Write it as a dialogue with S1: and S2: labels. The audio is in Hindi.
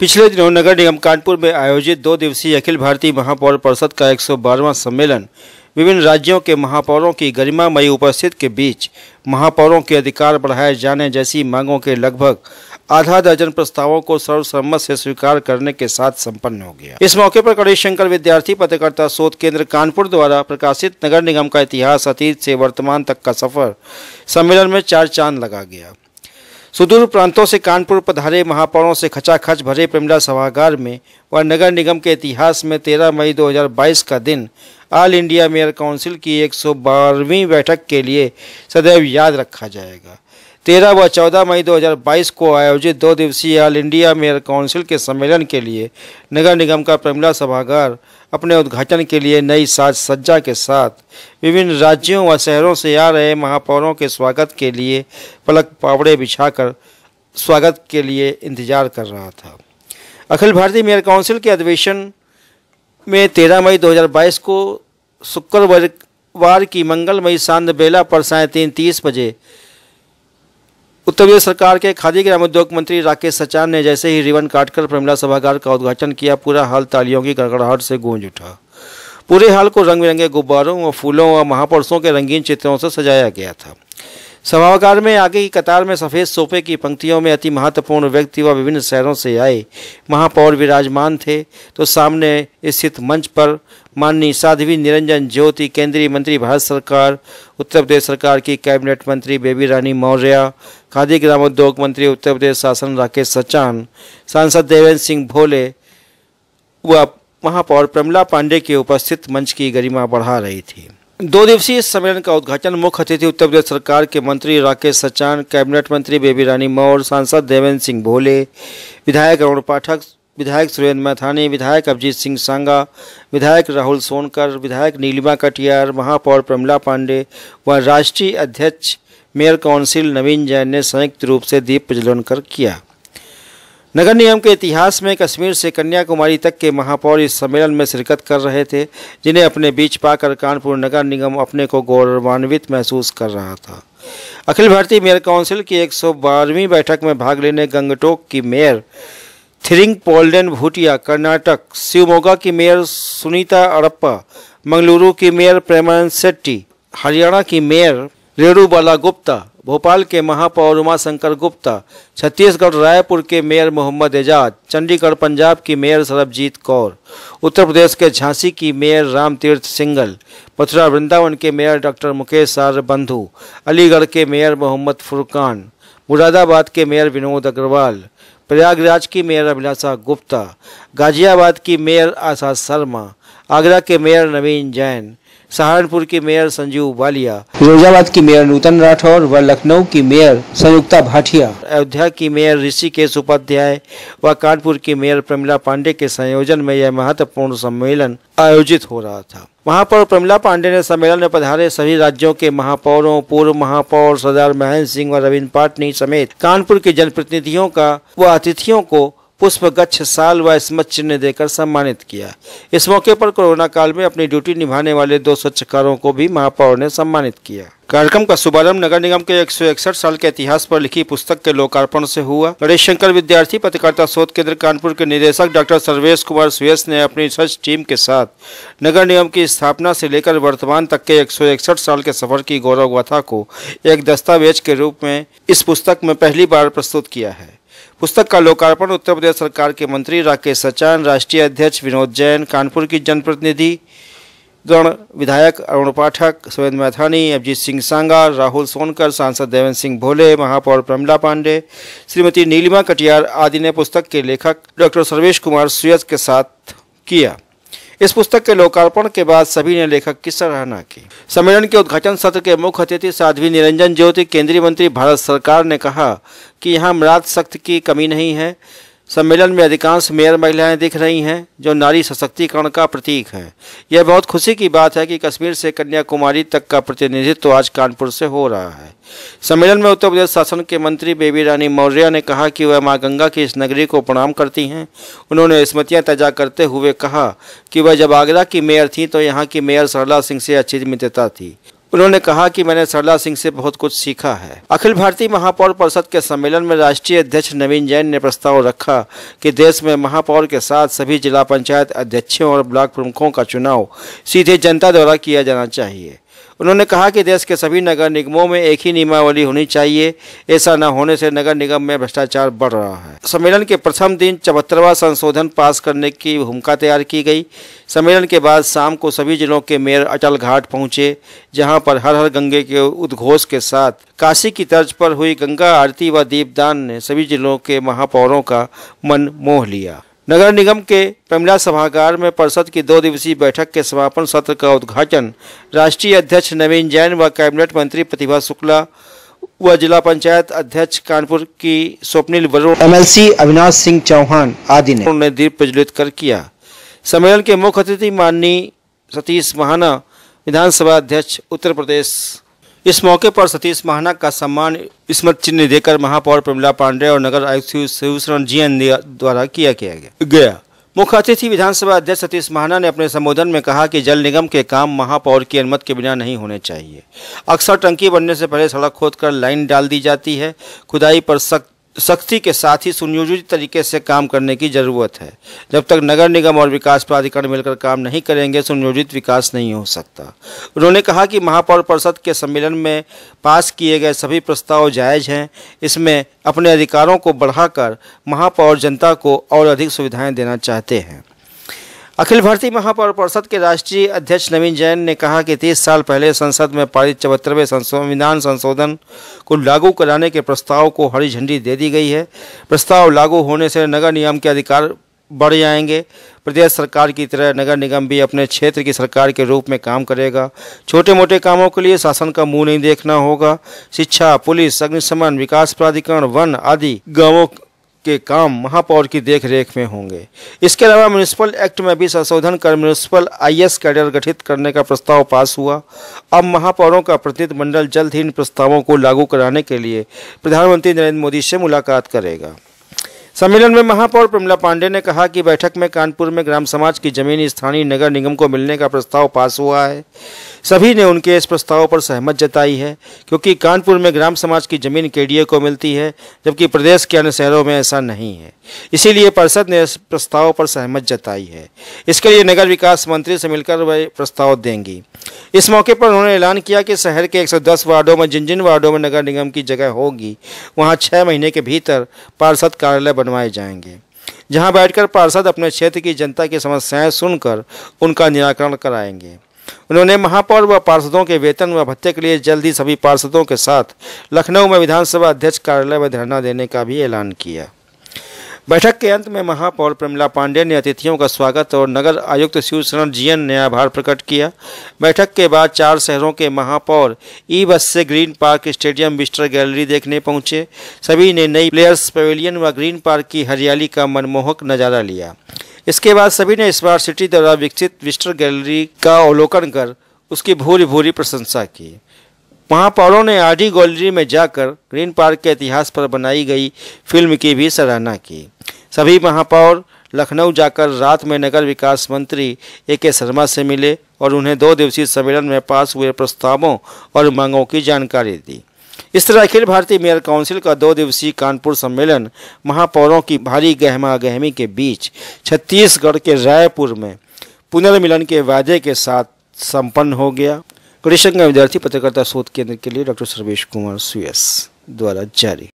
S1: पिछले दिनों नगर निगम कानपुर में आयोजित 2 दिवसीय अखिल भारतीय महापौर परिषद का 112वां सम्मेलन विभिन्न राज्यों के महापौरों की गरिमामयी उपस्थिति के बीच महापौरों के अधिकार बढ़ाए जाने जैसी मांगों के लगभग आधा दर्जन प्रस्तावों को सर्वसम्मत से स्वीकार करने के साथ संपन्न हो गया। इस मौके पर गणेश शंकर विद्यार्थी पत्रकारिता शोध केंद्र कानपुर द्वारा प्रकाशित नगर निगम का इतिहास अतीत से वर्तमान तक का सफर सम्मेलन में 4 चांद लगा गया। सुदूर प्रांतों से कानपुर पधारे महापौरों से खचाखच भरे प्रेमला सभागार में व नगर निगम के इतिहास में 13 मई 2022 का दिन ऑल इंडिया मेयर काउंसिल की 112वीं बैठक के लिए सदैव याद रखा जाएगा। 13 व 14 मई 2022 को आयोजित 2 दिवसीय ऑल इंडिया मेयर काउंसिल के सम्मेलन के लिए नगर निगम का प्रेमला सभागार अपने उद्घाटन के लिए नई साज सज्जा के साथ विभिन्न राज्यों व शहरों से आ रहे महापौरों के स्वागत के लिए पलक पावड़े बिछाकर स्वागत के लिए इंतजार कर रहा था। अखिल भारतीय मेयर काउंसिल के अधिवेशन में 13 मई 2022 को शुक्रवार की मंगलमयी सांध्य बेला पर 3:30 बजे उत्तर प्रदेश सरकार के खादी ग्रामोद्योग मंत्री राकेश सचान ने जैसे ही रिबन काटकर प्रेमला सभागार का उद्घाटन किया, पूरा हाल तालियों की गड़गड़ाहट से गूंज उठा। पूरे हाल को रंग बिरंगे गुब्बारों व फूलों व महापुरुषों के रंगीन चित्रों से सजाया गया था। सभागार में आगे की कतार में सफ़ेद सोफे की पंक्तियों में अति महत्वपूर्ण व्यक्ति व विभिन्न शहरों से आए महापौर विराजमान थे, तो सामने स्थित मंच पर माननीय साध्वी निरंजन ज्योति, केंद्रीय मंत्री भारत सरकार, उत्तर प्रदेश सरकार की कैबिनेट मंत्री बेबी रानी मौर्य, खादी ग्रामोद्योग मंत्री उत्तर प्रदेश शासन राकेश सचान, सांसद देवेंद्र सिंह भोले व महापौर प्रेमला पांडे की उपस्थित मंच की गरिमा बढ़ा रही थी। 2 दिवसीय इस सम्मेलन का उद्घाटन मुख्य अतिथि उत्तर प्रदेश सरकार के मंत्री राकेश सचान, कैबिनेट मंत्री बेबी रानी मौर्य, सांसद देवेंद्र सिंह भोले, विधायक अरुण पाठक, विधायक सुरेंद्र मैथानी, विधायक अभिजीत सिंह सांगा, विधायक राहुल सोनकर, विधायक नीलिमा कटियार, महापौर प्रेमला पांडे व राष्ट्रीय अध्यक्ष मेयर काउंसिल नवीन जैन ने संयुक्त रूप से दीप प्रज्वलन कर किया। नगर निगम के इतिहास में कश्मीर से कन्याकुमारी तक के महापौर इस सम्मेलन में शिरकत कर रहे थे, जिन्हें अपने बीच पाकर कानपुर नगर निगम अपने को गौरवान्वित महसूस कर रहा था। अखिल भारतीय मेयर काउंसिल की 112वीं बैठक में भाग लेने गंगटोक की मेयर थिरिंग पोल्डेन भूटिया, कर्नाटक, शिवमोगा की मेयर सुनीता अड़प्पा, मंगलुरु की मेयर प्रेमानंद शेट्टी, हरियाणा की मेयर रेणुबाला गुप्ता, भोपाल के महापौर उमाशंकर गुप्ता, छत्तीसगढ़ रायपुर के मेयर मोहम्मद एजाज, चंडीगढ़ पंजाब की मेयर सरबजीत कौर, उत्तर प्रदेश के झांसी की मेयर रामतीर्थ सिंगल, मथुरा वृंदावन के मेयर डॉक्टर मुकेश आर्य बंधु, अलीगढ़ के मेयर मोहम्मद फुरकान, मुरादाबाद के मेयर विनोद अग्रवाल, प्रयागराज की मेयर अभिलाषा गुप्ता, गाजियाबाद की मेयर आशा शर्मा, आगरा के मेयर नवीन जैन, सहारनपुर की मेयर संजीव वालिया, फिरोजाबाद की मेयर नूतन राठौर व लखनऊ की मेयर संयुक्ता भाटिया, अयोध्या की मेयर ऋषिकेश उपाध्याय व कानपुर की मेयर प्रेमला पांडे के संयोजन में यह महत्वपूर्ण सम्मेलन आयोजित हो रहा था। महापौर प्रेमला पांडे ने सम्मेलन में पधारे सभी राज्यों के महापौरों, पूर्व महापौर सरदार महेंद्र सिंह व रविंद्र पाटनी समेत कानपुर के जनप्रतिनिधियों का व अतिथियों को पुष्प गच्छ साल व स्मृति चिन्ह देकर सम्मानित किया। इस मौके पर कोरोना काल में अपनी ड्यूटी निभाने वाले 2 स्वच्छकारों को भी महापौर ने सम्मानित किया। कार्यक्रम का शुभारंभ नगर निगम के 161 साल के इतिहास पर लिखी पुस्तक के लोकार्पण से हुआ। गणेश शंकर विद्यार्थी पत्रकारिता शोध केंद्र कानपुर के निदेशक डॉक्टर सर्वेश कुमार सुयस ने अपनी रिसर्च टीम के साथ नगर निगम की स्थापना से लेकर वर्तमान तक के 161 साल के सफर की गौरव गाथा को एक दस्तावेज के रूप में इस पुस्तक में पहली बार प्रस्तुत किया है। पुस्तक का लोकार्पण उत्तर प्रदेश सरकार के मंत्री राकेश सचान, राष्ट्रीय अध्यक्ष विनोद जैन, कानपुर की जनप्रतिनिधि गण, विधायक अरुण पाठक, सुरेंद्र मैथानी, अभिजीत सिंह सांगा, राहुल सोनकर, सांसद देवेंद्र सिंह भोले, महापौर प्रेमला पांडे, श्रीमती नीलिमा कटियार आदि ने पुस्तक के लेखक डॉक्टर सर्वेश कुमार सुयस के साथ किया। इस पुस्तक के लोकार्पण के बाद सभी ने लेखक की सराहना की। सम्मेलन के उद्घाटन सत्र के मुख्य अतिथि साध्वी निरंजन ज्योति, केंद्रीय मंत्री भारत सरकार ने कहा कि यहाँ मर्द शक्ति की कमी नहीं है। सम्मेलन में अधिकांश मेयर महिलाएं दिख रही हैं, जो नारी सशक्तिकरण का प्रतीक हैं। यह बहुत खुशी की बात है कि कश्मीर से कन्याकुमारी तक का प्रतिनिधित्व आज कानपुर से हो रहा है। सम्मेलन में उत्तर प्रदेश शासन के मंत्री बेबी रानी मौर्य ने कहा कि वह मां गंगा की इस नगरी को प्रणाम करती हैं। उन्होंने स्मृतियां ताजा करते हुए कहा कि वह जब आगरा की मेयर थी तो यहाँ की मेयर सरला सिंह से अच्छी मित्रता थी। उन्होंने कहा कि मैंने सरला सिंह से बहुत कुछ सीखा है। अखिल भारतीय महापौर परिषद के सम्मेलन में राष्ट्रीय अध्यक्ष नवीन जैन ने प्रस्ताव रखा कि देश में महापौर के साथ सभी जिला पंचायत अध्यक्षों और ब्लॉक प्रमुखों का चुनाव सीधे जनता द्वारा किया जाना चाहिए। उन्होंने कहा कि देश के सभी नगर निगमों में एक ही नियमावली होनी चाहिए। ऐसा न होने से नगर निगम में भ्रष्टाचार बढ़ रहा है। सम्मेलन के प्रथम दिन 74वां संशोधन पास करने की भूमिका तैयार की गई। सम्मेलन के बाद शाम को सभी जिलों के मेयर अटल घाट पहुंचे, जहां पर हर हर गंगे के उद्घोष के साथ काशी की तर्ज पर हुई गंगा आरती व दीपदान ने सभी जिलों के महापौरों का मन मोह लिया। नगर निगम के प्रमिला सभागार में परिषद की 2 दिवसीय बैठक के समापन सत्र का उद्घाटन राष्ट्रीय अध्यक्ष नवीन जैन व कैबिनेट मंत्री प्रतिभा शुक्ला व जिला पंचायत अध्यक्ष कानपुर की स्वप्निल वरुण, MLC अविनाश सिंह चौहान आदि ने उन्होंने दीप प्रज्वलित कर किया। सम्मेलन के मुख्य अतिथि माननीय सतीश महाना, विधानसभा अध्यक्ष उत्तर प्रदेश। इस मौके पर सतीश महाना का सम्मान स्मृति चिन्ह देकर महापौर प्रमिला पांडे और नगर आयुक्त शिवशरण GN द्वारा किया गया। मुख्य अतिथि विधानसभा अध्यक्ष सतीश महाना ने अपने संबोधन में कहा कि जल निगम के काम महापौर की अनुमति के बिना नहीं होने चाहिए। अक्सर टंकी बनने से पहले सड़क खोदकर लाइन डाल दी जाती है। खुदाई पर सख्ती के साथ ही सुनियोजित तरीके से काम करने की जरूरत है। जब तक नगर निगम और विकास प्राधिकरण मिलकर काम नहीं करेंगे, सुनियोजित विकास नहीं हो सकता। उन्होंने कहा कि महापौर परिषद के सम्मेलन में पास किए गए सभी प्रस्ताव जायज़ हैं। इसमें अपने अधिकारों को बढ़ाकर महापौर जनता को और अधिक सुविधाएं देना चाहते हैं। अखिल भारतीय महापौर परिषद के राष्ट्रीय अध्यक्ष नवीन जैन ने कहा कि 30 साल पहले संसद में पारित 74वें संविधान संशोधन को लागू कराने के प्रस्ताव को हरी झंडी दे दी गई है। प्रस्ताव लागू होने से नगर निगम के अधिकार बढ़ जाएंगे। प्रदेश सरकार की तरह नगर निगम भी अपने क्षेत्र की सरकार के रूप में काम करेगा। छोटे मोटे कामों के लिए शासन का मुंह नहीं देखना होगा। शिक्षा, पुलिस, अग्निशमन, विकास प्राधिकरण, वन आदि गाँवों के काम महापौर की देखरेख में होंगे। इसके अलावा म्यूनिसिपल एक्ट में भी संशोधन कर म्यूनिसिपल IS कैडर गठित करने का प्रस्ताव पास हुआ। अब महापौरों का प्रतिनिधिमंडल जल्द ही इन प्रस्तावों को लागू कराने के लिए प्रधानमंत्री नरेंद्र मोदी से मुलाकात करेगा। सम्मेलन में महापौर प्रमिला पांडे ने कहा कि बैठक में कानपुर में ग्राम समाज की जमीन स्थानीय नगर निगम को मिलने का प्रस्ताव पास हुआ है। सभी ने उनके इस प्रस्ताव पर सहमत जताई है, क्योंकि कानपुर में ग्राम समाज की जमीन KDA को मिलती है, जबकि प्रदेश के अन्य शहरों में ऐसा नहीं है। इसीलिए परिषद ने इस प्रस्ताव पर सहमत जताई है। इसके लिए नगर विकास मंत्री से मिलकर वह प्रस्ताव देंगी। इस मौके पर उन्होंने ऐलान किया कि शहर के 110 वार्डों में जिन वार्डों में नगर निगम की जगह होगी, वहां 6 महीने के भीतर पार्षद कार्यालय बनवाए जाएंगे, जहां बैठकर पार्षद अपने क्षेत्र की जनता की समस्याएं सुनकर उनका निराकरण कराएंगे। उन्होंने महापौर व पार्षदों के वेतन व भत्ते के लिए जल्द ही सभी पार्षदों के साथ लखनऊ में विधानसभा अध्यक्ष कार्यालय में धरना देने का भी ऐलान किया। बैठक के अंत में महापौर प्रमिला पांडे ने अतिथियों का स्वागत और नगर आयुक्त शिवशरण GN ने आभार प्रकट किया। बैठक के बाद 4 शहरों के महापौर बस से green park stadium visitor gallery देखने पहुंचे। सभी ने नई प्लेयर्स पवेलियन व ग्रीन पार्क की हरियाली का मनमोहक नज़ारा लिया। इसके बाद सभी ने स्मार्ट सिटी द्वारा विकसित विजिटर गैलरी का अवलोकन कर उसकी भूरी भूरी प्रशंसा की। महापौरों ने RD गैलरी में जाकर ग्रीन पार्क के इतिहास पर बनाई गई फिल्म की भी सराहना की। सभी महापौर लखनऊ जाकर रात में नगर विकास मंत्री AK शर्मा से मिले और उन्हें 2 दिवसीय सम्मेलन में पास हुए प्रस्तावों और मांगों की जानकारी दी। इस तरह अखिल भारतीय मेयर काउंसिल का 2 दिवसीय कानपुर सम्मेलन महापौरों की भारी गहमा गहमी के बीच छत्तीसगढ़ के रायपुर में पुनर्मिलन के वादे के साथ संपन्न हो गया। कृषि विद्यार्थी पत्रकारिता शोध केंद्र के लिए डॉक्टर सर्वेश कुमार CS द्वारा जारी।